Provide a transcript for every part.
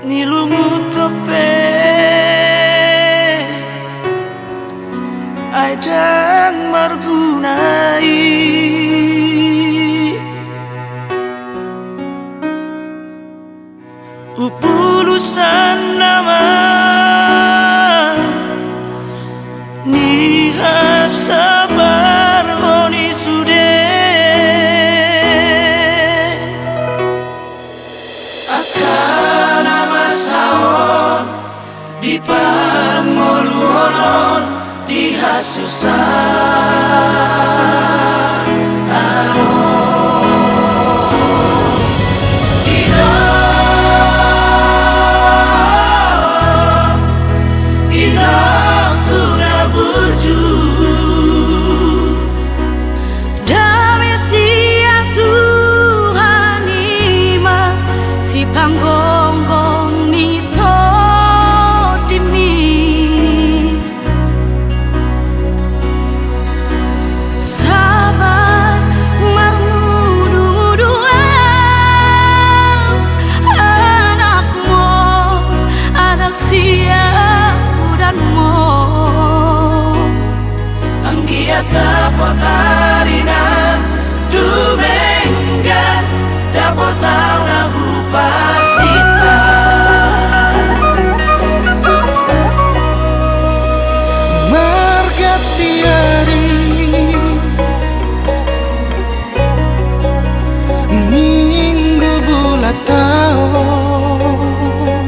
nilungu tope aidang margunai upulusan nama niha sabar honi sude akan nama saon di pamoluron diha susah Panggonggong nito dimi sabar marmudu-mudu anakmu anak siaku dan mo anggiata potarina dumenggan dapotau na upasita margatiari minggu bulan tahun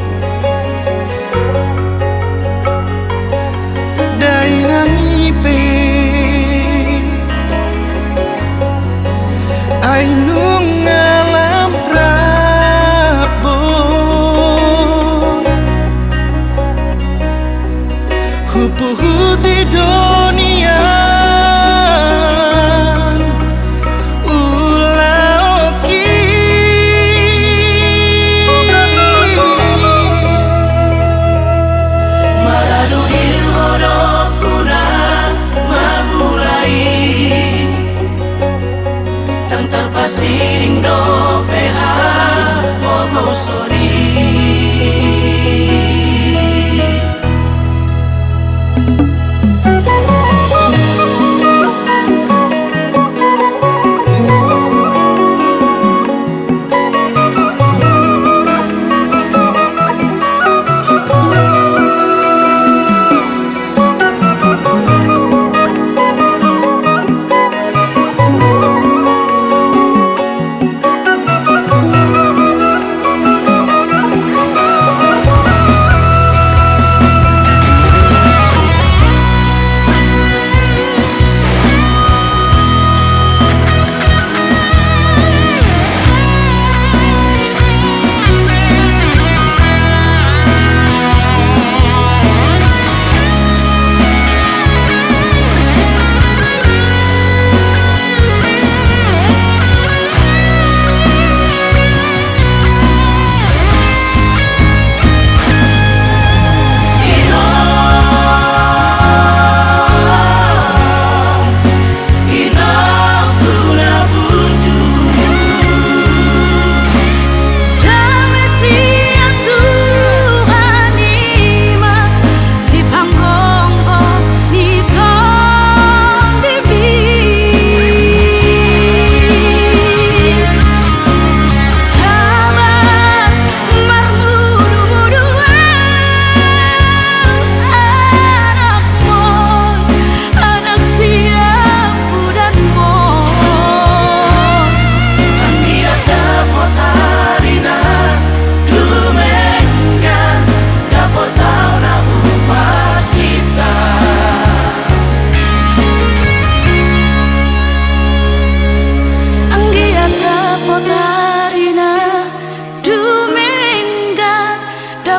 dainang ipe ainung ngalam rabon hupuhu di dunia ulaoki maradu ilhodok kuna mamulai tang terpasiring do peha ogo sori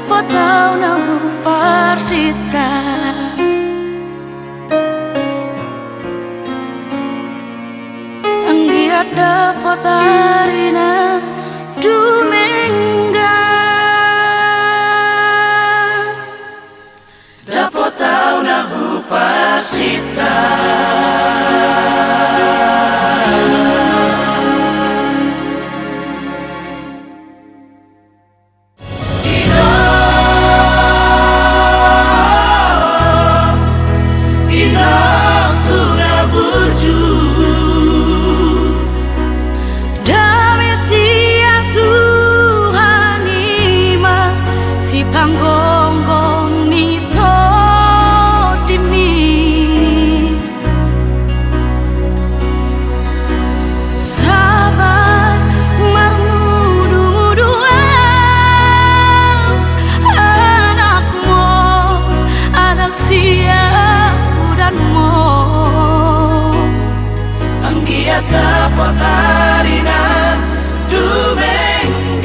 potau na parsita anggiat dapat harina dumengga dapat tau na parsita. Ino Panggonggong nito dimi sabar marmudu-mudu anakmu, anak siaku dan mo Anggiata potarina dumeng